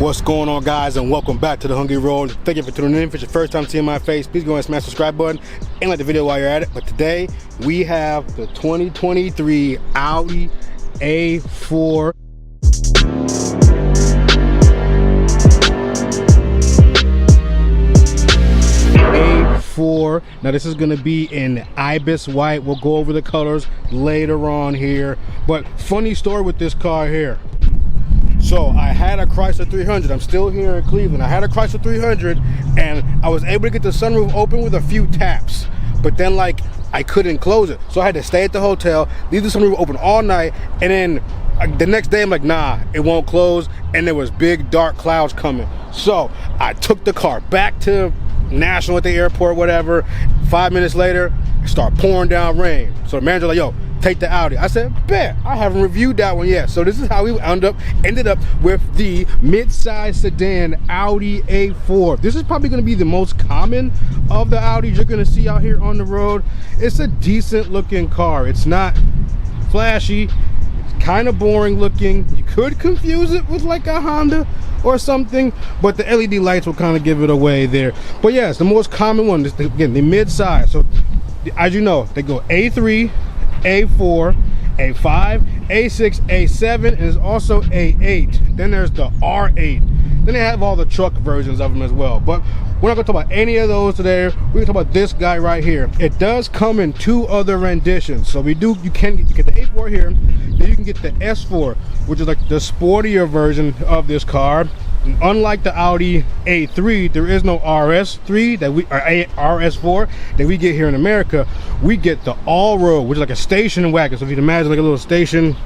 What's going on, guys, and welcome back to the Hungry Road. Thank you for tuning in. If it's your first time seeing my face, please go and smash the subscribe button and like the video while you're at it. But today we have the 2023 Audi A4. Now this is going to be in ibis white. We'll go over the colors later on here. But funny story with this car here. So I had a Chrysler 300. I'm still here in Cleveland. I had a Chrysler 300 and I was able to get the sunroof open with a few taps, but then like I couldn't close it, so I had to stay at the hotel, leave the sunroof open all night, and then the next day I'm like, nah, it won't close, and there was big dark clouds coming. So I took the car back to National at the airport, whatever. 5 minutes later, it started pouring down rain. So the manager like, yo, take the Audi. I said, bet. I haven't reviewed that one yet. So this is how we ended up with the mid-size sedan Audi A4. This is probably going to be the most common of the Audis you're going to see out here on the road. It's a decent looking car. It's not flashy. It's kind of boring looking. You could confuse it with like a Honda or something, but the LED lights will kind of give it away there. But yeah, it's the most common one. Again, the mid-size. So as you know, they go A3, A4, A5, A6, A7, and there's also A8. Then there's the R8. Then they have all the truck versions of them as well. But we're not going to talk about any of those today. We're going to talk about this guy right here. It does come in two other renditions. So you get the A4 here, then you can get the S4, which is like the sportier version of this car. And unlike the Audi A3, there is no RS3 RS4 that we get here in America. We get the all-road, which is like a station wagon. So if you can imagine like a little station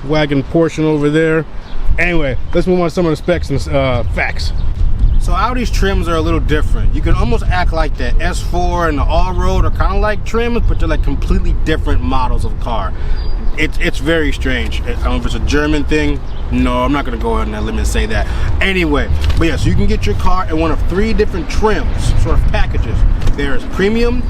wagon portion over there. Anyway, let's move on to some of the specs and facts. So Audi's trims are a little different. You can almost act like the S4 and the all-road are kind of like trims, but they're like completely different models of car. It's very strange. I don't know if it's a German thing. No, I'm not gonna go ahead and let me say that. Anyway, but yeah, so you can get your car in one of three different trims, sort of packages. There's Premium,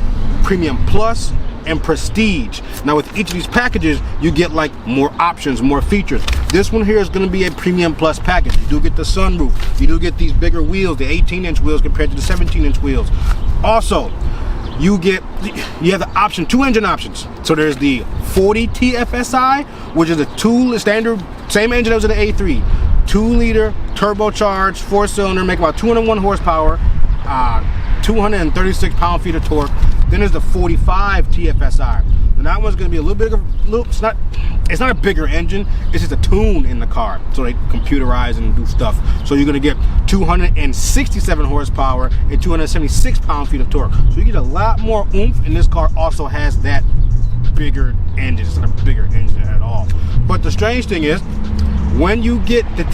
Premium Plus, and Prestige. Now with each of these packages, you get like more options, more features. This one here is gonna be a Premium Plus package. You do get the sunroof. You do get these bigger wheels, the 18-inch wheels compared to the 17-inch wheels. Also, you have the option, two engine options. So there's the 40 TFSI, which is the standard, same engine as the A3. 2-liter turbocharged 4-cylinder, make about 201 horsepower, 236 pound-feet of torque. Then there's the 45 TFSI. And that one's gonna be a little bigger. It's not a bigger engine. It's just a tune in the car. So they computerize and do stuff. So you're gonna get 267 horsepower and 276 pound-feet of torque. So you get a lot more oomph, and this car also has that bigger engine. It's not a bigger engine at all. But the strange thing is, when you get the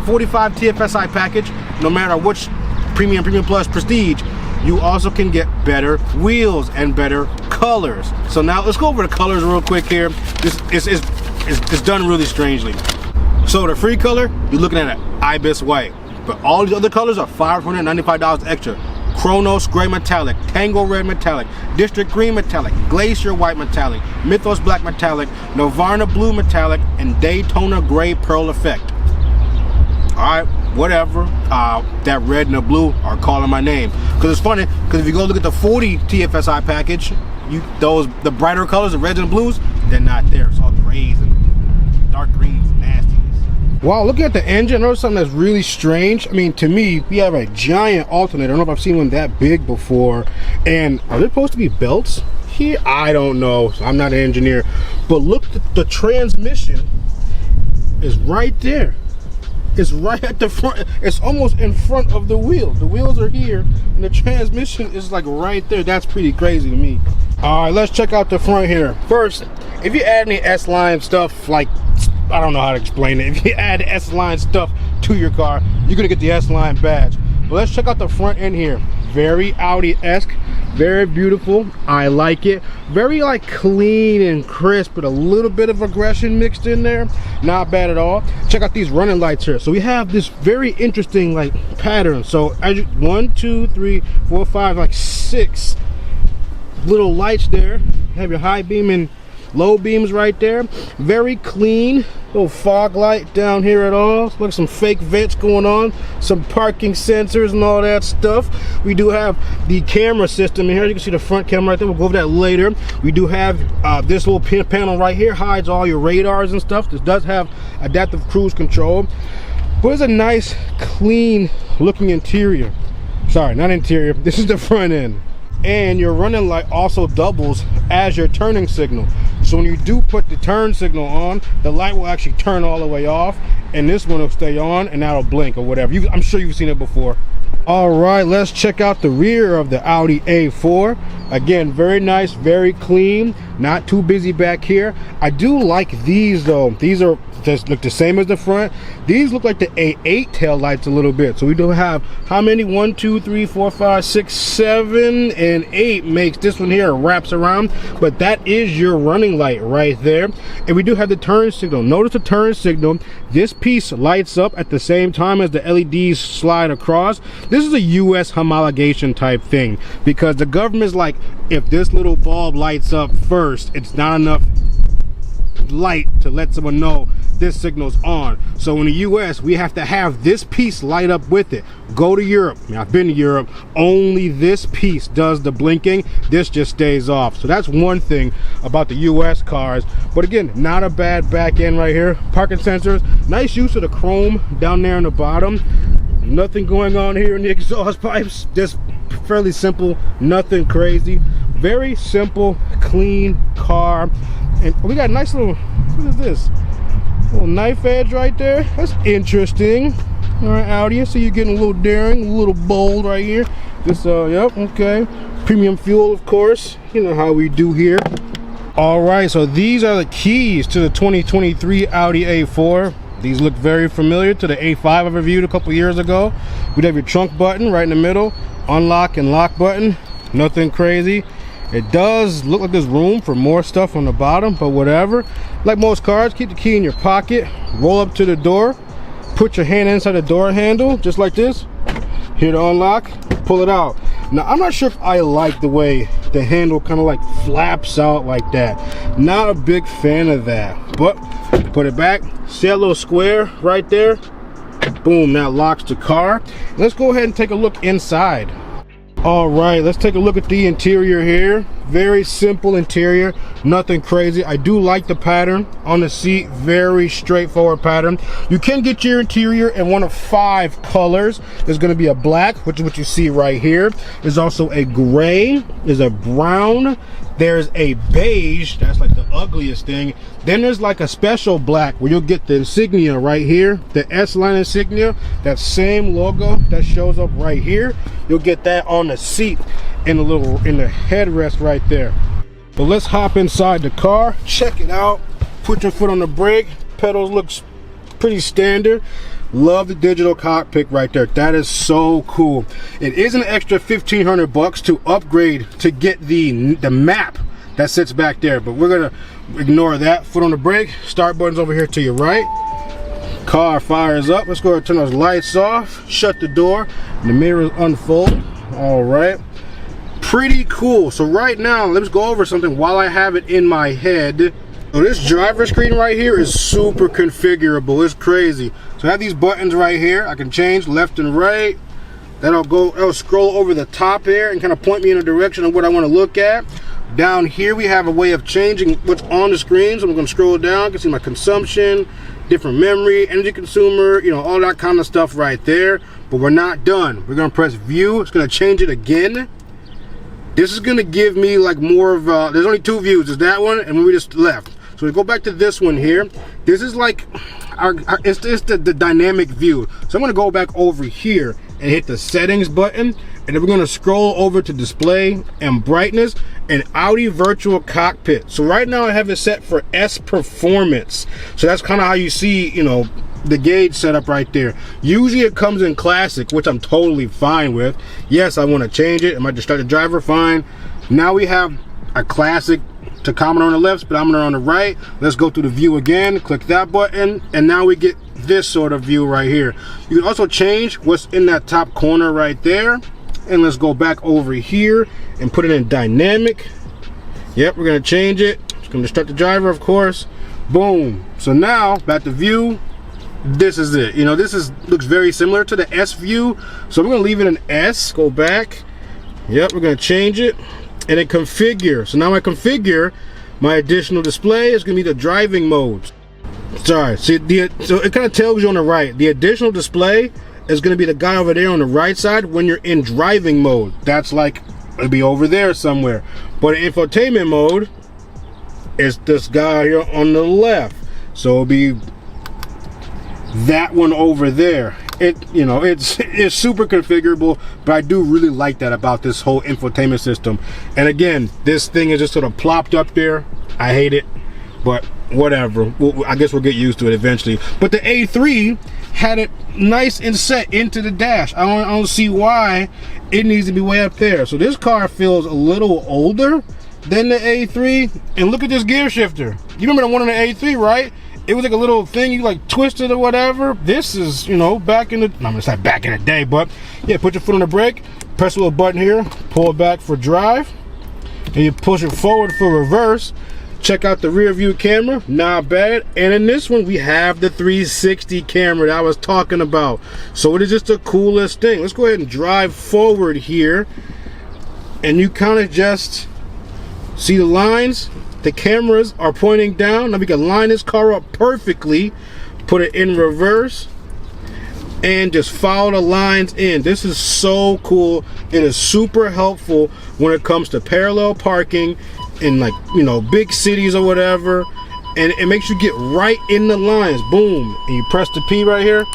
45 TFSI package, no matter which Premium Plus, Prestige, you also can get better wheels and better colors. So now let's go over the colors real quick here. This is done really strangely. So the free color, you're looking at an ibis white, but all these other colors are $595 extra. Chronos gray metallic, Tango red metallic, District green metallic, Glacier white metallic, Mythos black metallic, Nirvana blue metallic, and Daytona gray pearl effect. Alright, whatever. That red and the blue are calling my name. Because it's funny, because if you go look at the 40 TFSI package, the brighter colors, the reds and blues, they're not there. It's all grays and dark greens and nastiness. Wow, looking at the engine, I noticed something that's really strange. I mean, to me, we have a giant alternator. I don't know if I've seen one that big before. And are there supposed to be belts here? I don't know. I'm not an engineer. But look, the transmission is right there. It's right at the front. It's almost in front of the wheels. The wheels are here and the transmission is like right there. That's pretty crazy to me. All right, let's check out the front here. First, if you add any S-Line stuff, like, I don't know how to explain it. If you add S-Line stuff to your car, you're gonna get the S-Line badge. But let's check out the front end here. Very Audi-esque, very beautiful. I like it. Very like clean and crisp, but a little bit of aggression mixed in there. Not bad at all. Check out these running lights here. So we have this very interesting like pattern. So as 1, 2, 3, 4, 5, like 6 little lights there. You have your high beam and low beams right there, very clean. Little fog light down here at all. Look, some fake vents going on, some parking sensors and all that stuff. We do have the camera system in here. You can see the front camera right there. We'll go over that later. We do have this little pin panel right here, hides all your radars and stuff. This does have adaptive cruise control, but it's a nice clean looking interior. Sorry, not interior, this is the front end. And your running light also doubles as your turning signal. So when you do put the turn signal on, the light will actually turn all the way off, and this one will stay on and that'll blink or whatever. I'm sure you've seen it before. All right, let's check out the rear of the Audi A4. Again, very nice, very clean, not too busy back here. I do like these though. These are just look the same as the front. These look like the A8 tail lights a little bit. So we do have how many? 1, 2, 3, 4, 5, 6, 7, and 8 makes this one here, wraps around. But that is your running light right there. And we do have the turn signal. Notice the turn signal. This piece lights up at the same time as the LEDs slide across. This is a US homologation type thing, because the government's like, if this little bulb lights up first, it's not enough light to let someone know this signal's on. So in the US, we have to have this piece light up with it. Go to Europe. I mean, I've been to Europe. Only this piece does the blinking. This just stays off. So that's one thing about the US cars. But again, not a bad back end right here. Parking sensors. Nice use of the chrome down there on the bottom. Nothing going on here in the exhaust pipes. Just fairly simple. Nothing crazy. Very simple, clean car. And we got a nice little, what is this? Little knife edge right there. That's interesting. All right, Audi, I see you're getting a little daring, a little bold right here. This, yep, okay. Premium fuel, of course. You know how we do here. All right, so these are the keys to the 2023 Audi A4. These look very familiar to the A5 I reviewed a couple years ago. We'd have your trunk button right in the middle, unlock and lock button. Nothing crazy. It does look like there's room for more stuff on the bottom, but whatever. Like most cars, keep the key in your pocket, roll up to the door, put your hand inside the door handle, just like this. Here to unlock, pull it out. Now, I'm not sure if I like the way the handle kind of like flaps out like that. Not a big fan of that, but put it back. See that little square right there? Boom, that locks the car. Let's go ahead and take a look inside. All right, let's take a look at the interior here. Very simple interior, nothing crazy. I do like the pattern on the seat, very straightforward pattern. You can get your interior in one of 5 colors. There's gonna be a black, which is what you see right here. There's also a gray, there's a brown, there's a beige, that's like the ugliest thing. Then there's like a special black where you'll get the insignia right here, the S-line insignia, that same logo that shows up right here. You'll get that on the seat in the headrest right there. But let's hop inside the car, check it out. Put your foot on the brake. Pedals looks pretty standard. Love the digital cockpit right there. That is so cool. It is an extra $1,500 to upgrade to get the map that sits back there, but we're gonna ignore that. Foot on the brake. Start button's over here to your right. Car fires up. Let's go ahead and turn those lights off, shut the door, and the mirrors unfold. All right, pretty cool. So right now, let's go over something while I have it in my head. So this driver screen right here is super configurable. It's crazy. So I have these buttons right here. I can change left and right. It'll scroll over the top here and kind of point me in a direction of what I want to look at. Down here we have a way of changing what's on the screen. So I'm going to scroll down. You can see my consumption, different memory, energy consumer, you know, all that kind of stuff right there. But we're not done. We're going to press view. It's going to change it again. This is going to give me like more of there's only 2 views. There's that one and we just left. So we go back to this one here. This is like it's the dynamic view. So I'm going to go back over here and hit the settings button, and then we're going to scroll over to display and brightness and Audi virtual cockpit. So right now I have it set for S performance. So that's kind of how you see, you know, the gauge setup right there. Usually it comes in classic, which I'm totally fine with. Yes, I want to change it. Am I distracted driver? Fine. Now we have a classic tachometer on the left, speedometer on the right. Let's go through the view again, click that button, and now we get this sort of view right here. You can also change what's in that top corner right there, and let's go back over here and put it in dynamic. Yep, we're gonna change it. Just Gonna distract the driver, of course. Boom. So now back to view. This is it. You know, looks very similar to the S view. So I'm gonna leave it an S. Go back. Yep, we're gonna change it and then configure. So now I configure my additional display is gonna be the driving modes. Sorry, see, so it kind of tells you on the right, the additional display is gonna be the guy over there on the right side when you're in driving mode. That's like, it'll be over there somewhere. But in infotainment mode, it's this guy here on the left. So it'll be that one over there. You know, it's super configurable, but I do really like that about this whole infotainment system. And again, this thing is just sort of plopped up there. I hate it, but whatever. I guess we'll get used to it eventually. But the A3 had it nice and set into the dash. I don't see why it needs to be way up there. So this car feels a little older than the A3. And look at this gear shifter. You remember the one on the A3, right? It was like a little thing you like twisted or whatever. This is, you know, back in the, no, it's not back in the day, but yeah, put your foot on the brake, press a little button here, pull it back for drive, and you push it forward for reverse. Check out the rear view camera, not bad. And in this one, we have the 360 camera that I was talking about. So it is just the coolest thing. Let's go ahead and drive forward here. And you kind of just see the lines. The cameras are pointing down. Now we can line this car up perfectly, put it in reverse, and just follow the lines in. This is so cool. It is super helpful when it comes to parallel parking in, like, you know, big cities or whatever. And it makes you get right in the lines. Boom. And you press the P right here,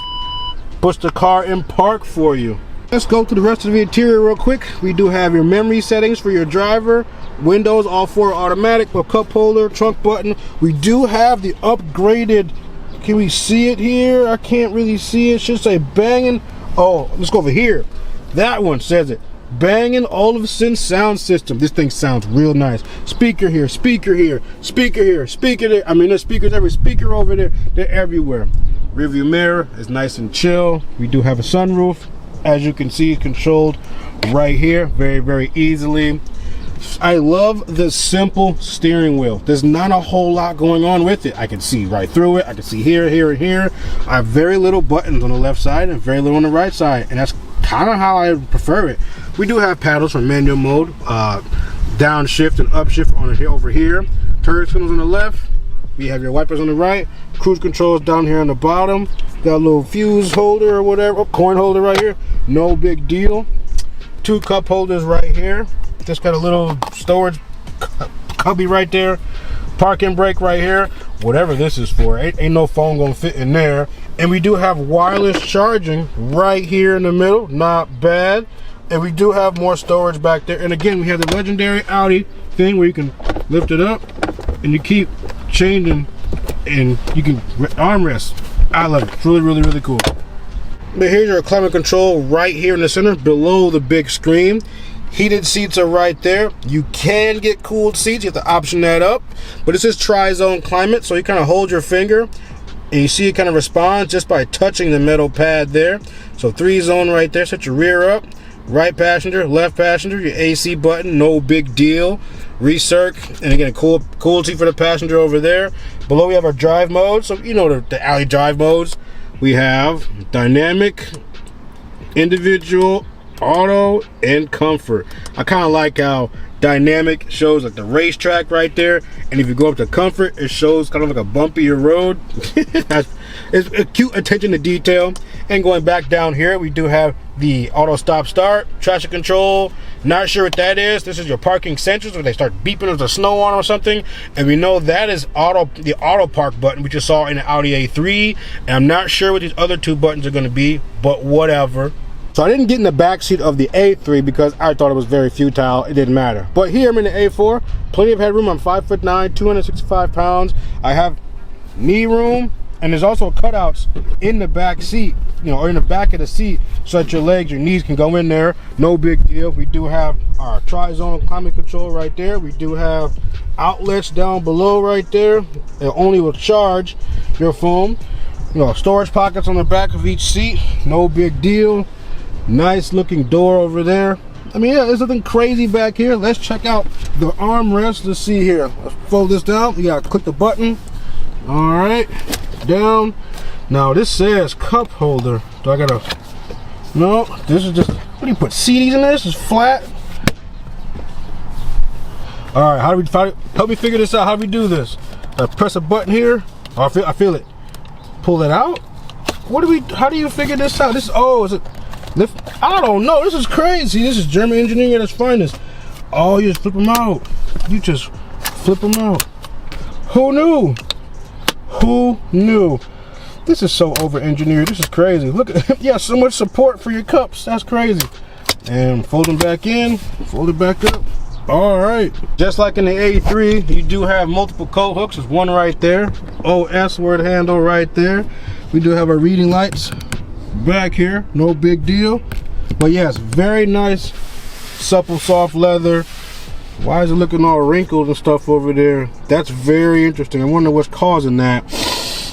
puts the car in park for you. Let's go to the rest of the interior real quick. We do have your memory settings for your driver. Windows, all four are automatic, but cup holder, trunk button. We do have the upgraded, can we see it here? I can't really see it. It should say Bang & oh, let's go over here. That one says it. Bang & Olufsen sound system. This thing sounds real nice. Speaker here, speaker here, speaker here, speaker there. I mean, there's speakers every speaker over there. They're everywhere. Rear view mirror is nice and chill. We do have a sunroof. As you can see, controlled right here very, very easily. I love the simple steering wheel. There's not a whole lot going on with it. I can see right through it. I can see here, here, and here. I have very little buttons on the left side and very little on the right side, and that's kind of how I prefer it. We do have paddles for manual mode, downshift and upshift on here, over here. Turn signals on the left. We have your wipers on the right. Cruise controls down here on the bottom. Got a little fuse holder or whatever, coin holder right here. No big deal. Two cup holders right here. Just got a little storage cubby right there. Parking brake right here. Whatever this is for. Ain't no phone gonna fit in there. And we do have wireless charging right here in the middle. Not bad. And we do have more storage back there. And again, we have the legendary Audi thing where you can lift it up and you keep changing and you can armrest. I love it. It's really, really, really cool. But here's your climate control right here in the center below the big screen. Heated seats are right there. You can get cooled seats. You have to option that up. But this is tri-zone climate, so you kind of hold your finger and you see it kind of responds just by touching the metal pad there. So 3-zone right there. Set your rear up. Right passenger, left passenger, your AC button, no big deal. Recirc, and again, cool seat for the passenger over there. Below we have our drive mode. So you know the Audi drive modes. We have dynamic, individual, auto, and comfort. I kind of like how dynamic shows like the racetrack right there, and if you go up to comfort, it shows kind of like a bumpier road. It's a cute attention to detail. And going back down here, we do have the auto stop start, traction control. Not sure what that is. This is your parking sensors where they start beeping if there's snow on or something. And we know that is the auto park button we just saw in the Audi A3. And I'm not sure what these other two buttons are going to be, but whatever. So I didn't get in the back seat of the A3 because I thought it was very futile. It didn't matter. But here I'm in the A4, plenty of headroom. I'm 5'9", 265 pounds. I have knee room, and there's also cutouts in the back seat, you know, or in the back of the seat, so that your legs, your knees can go in there. No big deal. We do have our tri-zone climate control right there. We do have outlets down below right there. It only will charge your phone. You know, storage pockets on the back of each seat. No big deal. Nice looking door over there. I mean, yeah, there's nothing crazy back here. Let's check out the armrest. Let's see here. Let's fold this down. You gotta click the button. All right, down. Now this says cup holder. Do I gotta? No, this is just. What do you put? CDs in there? This is flat. All right, how do we help me figure this out? How do we do this? I press a button here. Oh, I feel it. Pull it out. What do we? How do you figure this out? This is it? Lift? I don't know. This is crazy. This is German engineering at its finest. Oh, you just flip them out. You just flip them out. Who knew? Who knew? This is so over-engineered. This is crazy. Look at yeah, so much support for your cups. That's crazy. And fold them back in. Fold it back up. All right. Just like in the A3, you do have multiple coat hooks. There's one right there. OS word handle right there. We do have our reading lights back here. No big deal. But yes, very nice, supple, soft leather. Why is it looking all wrinkled and stuff over there? That's very interesting. I wonder what's causing that.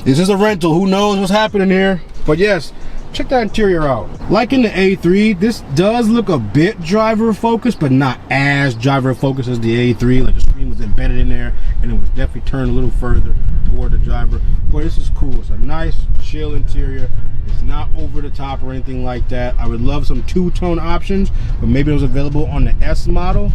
This is a rental. Who knows what's happening here? But yes, check that interior out. Like in the A3, this does look a bit driver focused, but not as driver focused as the A3. Like the screen was embedded in there and it was definitely turned a little further toward the driver. But this is cool. It's a nice, chill interior. It's not over the top or anything like that. I would love some two-tone options, but maybe it was available on the S model.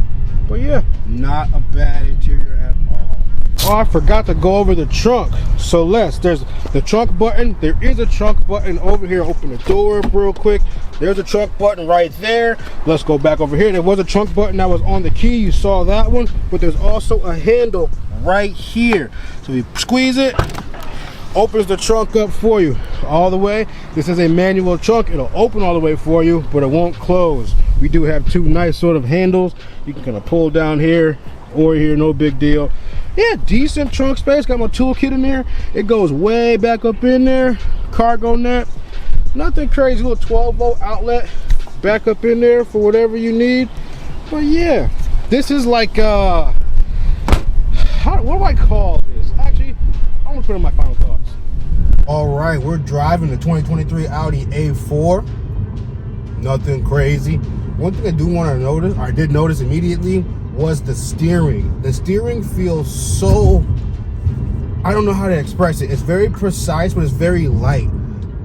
But yeah, not a bad interior at all. Oh, I forgot to go over the trunk. So there's the trunk button. There is a trunk button over here. Open the door up real quick. There's a trunk button right there. Let's go back over here. There was a trunk button that was on the key. You saw that one, but there's also a handle right here. So you squeeze it, opens the trunk up for you all the way. This is a manual trunk. It'll open all the way for you, but it won't close. We do have two nice sort of handles. You can kind of pull down here or here, no big deal. Yeah, decent trunk space. Got my toolkit in there. It goes way back up in there. Cargo net. Nothing crazy. Little 12-volt outlet back up in there for whatever you need. But yeah, this is like what do I call this? Actually, I'm gonna put in my final thoughts. All right, we're driving the 2023 Audi A4. Nothing crazy. One thing I do want to notice, or I did notice immediately, was the steering. The steering feels so, I don't know how to express it. It's very precise, but it's very light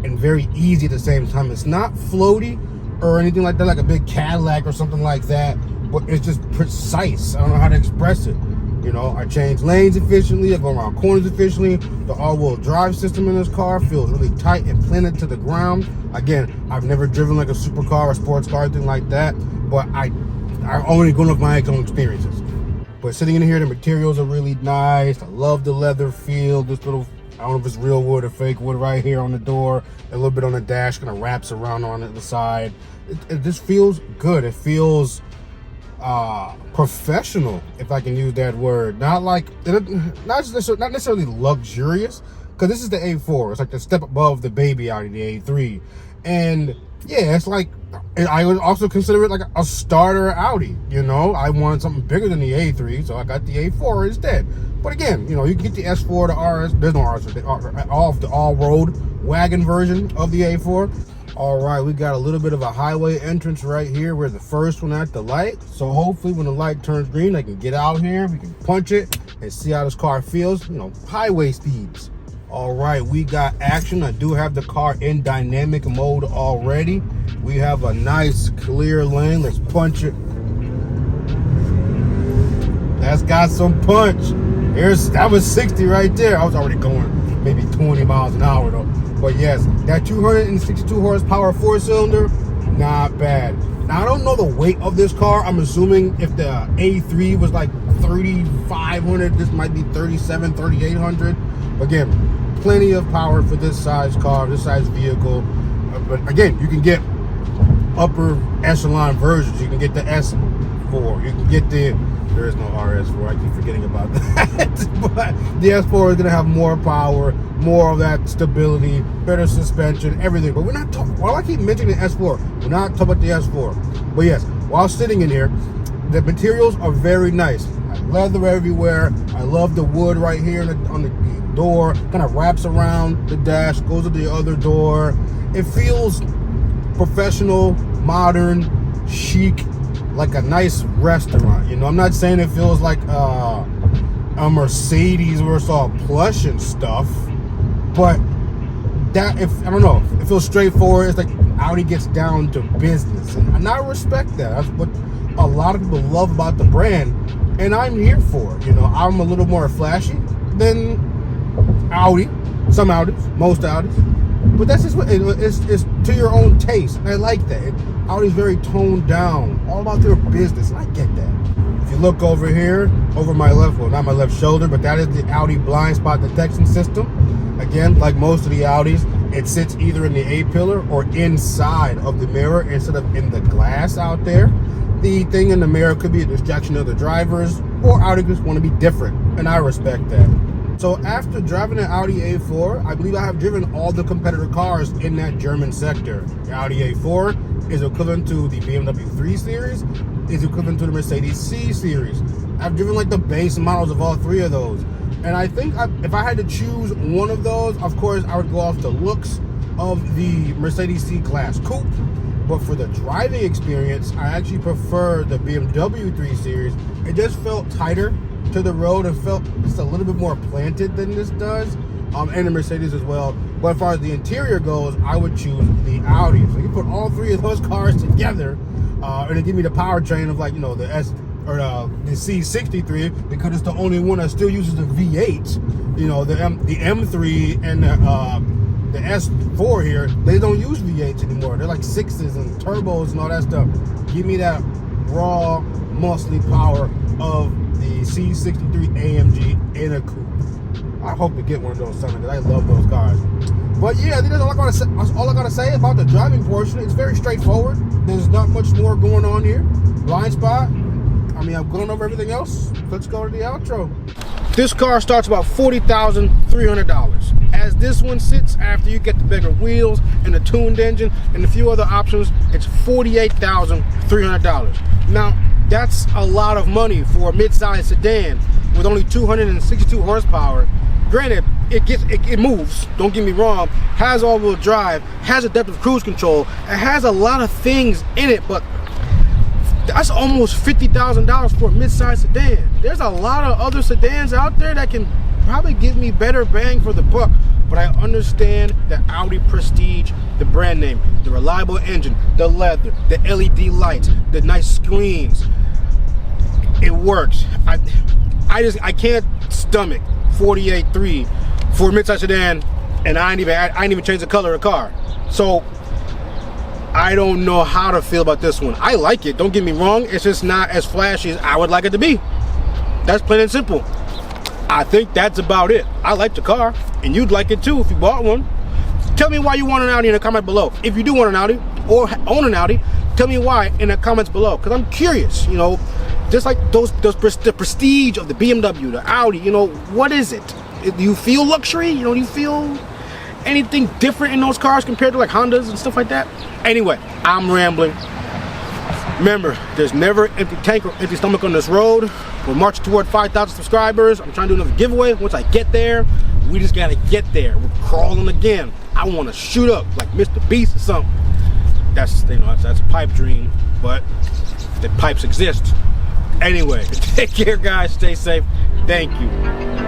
and very easy at the same time. It's not floaty or anything like that, like a big Cadillac or something like that, but it's just precise. I don't know how to express it. You know, I change lanes efficiently, I go around corners efficiently. The all-wheel drive system in this car feels really tight and planted to the ground. Again, I've never driven like a supercar or sports car, anything like that, but I'm only going off my own experiences. But sitting in here, the materials are really nice. I love the leather feel. This little, I don't know if it's real wood or fake wood right here on the door. A little bit on the dash, kind of wraps around on the side. It just feels good. It feels professional, if I can use that word. Not necessarily luxurious, because this is the A4. It's like the step above the baby out of the A3. And yeah, it's like, I would also consider it like a starter Audi. You know, I wanted something bigger than the A3, so I got the A4 instead. But again, you know, you can get the S4, the RS, there's no RS, the all-road wagon version of the A4. All right, we got a little bit of a highway entrance right here. We're the first one at the light. So hopefully when the light turns green, I can get out here, we can punch it and see how this car feels, you know, highway speeds. All right, we got action. I do have the car in dynamic mode already. We have a nice clear lane. Let's punch it. That's got some punch. That was 60 right there. I was already going maybe 20 miles an hour though. But yes, that 262 horsepower four-cylinder, not bad. Now, I don't know the weight of this car. I'm assuming if the A3 was like 3,500, this might be 37, 3,800. Again, plenty of power for this size car, this size vehicle. But again, you can get upper echelon versions. You can get the S4. You can get there is no RS4. I keep forgetting about that. But the S4 is going to have more power, more of that stability, better suspension, everything. But we're not talking, while I keep mentioning the S4, we're not talking about the S4. But yes, while sitting in here, the materials are very nice. Leather everywhere. I love the wood right here on the door. Kind of wraps around the dash, goes to the other door. It feels professional, modern, chic, like a nice restaurant. You know, I'm not saying it feels like a Mercedes where it's all plush and stuff, but that, if I don't know, it feels straightforward. It's like Audi gets down to business, and I respect that. That's what a lot of people love about the brand, and I'm here for it. You know, I'm a little more flashy than Audi, some Audis, most Audis, but that's just what it's to your own taste, and I like that. Audi's very toned down, all about their business, and I get that. If you look over here, over my left, well, not my left shoulder, but that is the Audi blind spot detection system. Again, like most of the Audis, it sits either in the A-pillar or inside of the mirror instead of in the glass out there. The thing in the mirror could be a distraction to the drivers, or Audi just want to be different, and I respect that. So after driving an Audi A4, I believe I have driven all the competitor cars in that German sector. The Audi A4 is equivalent to the BMW 3 Series, is equivalent to the Mercedes C Series. I've driven like the base models of all three of those. And I think if I had to choose one of those, of course, I would go off the looks of the Mercedes C-Class Coupe. But for the driving experience, I actually prefer the BMW 3 Series. It just felt tighter to the road and felt just a little bit more planted than this does, and the Mercedes as well. But as far as the interior goes, I would choose the Audi. So you put all three of those cars together, and it give me the powertrain of, like, you know, the S or the C63, because it's the only one that still uses the V8. You know, the M3 and the S4 here, they don't use V8s anymore. They're like 6s and turbos and all that stuff. Give me that raw, muscly power of the C63 AMG in a coupe. I hope to get one of those someday, because I love those cars. But yeah, I think that's all I gotta say about the driving portion. It's very straightforward. There's not much more going on here. Blind spot. I mean, I've gone over everything else. Let's go to the outro. This car starts about $40,300. As this one sits, after you get the bigger wheels and the tuned engine and a few other options, it's $48,300. Now, that's a lot of money for a mid-size sedan with only 262 horsepower. Granted, it moves, don't get me wrong, has all-wheel drive, has adaptive cruise control, it has a lot of things in it, but that's almost $50,000 for a mid-size sedan. There's a lot of other sedans out there that can probably give me better bang for the buck, but I understand the Audi prestige, the brand name, the reliable engine, the leather, the LED lights, the nice screens. It works. I can't stomach 48.3 for a mid-size sedan, and I ain't even changed the color of the car. So I don't know how to feel about this one. I like it, don't get me wrong. It's just not as flashy as I would like it to be. That's plain and simple. I think that's about it. I like the car, and you'd like it too if you bought one. Tell me why you want an Audi in the comment below. If you do want an Audi or own an Audi, tell me why in the comments below, because I'm curious. You know, just like the prestige of the BMW, the Audi, you know, what is it? Do you feel luxury? You know, do you feel anything different in those cars compared to like Hondas and stuff like that? Anyway, I'm rambling. Remember, there's never empty tank or empty stomach on this road. We're marching toward 5,000 subscribers. I'm trying to do another giveaway. Once I get there, we just gotta get there. We're crawling again. I want to shoot up like Mr. Beast or something. That's, you know, that's a pipe dream, but the pipes exist. Anyway, take care, guys. Stay safe. Thank you.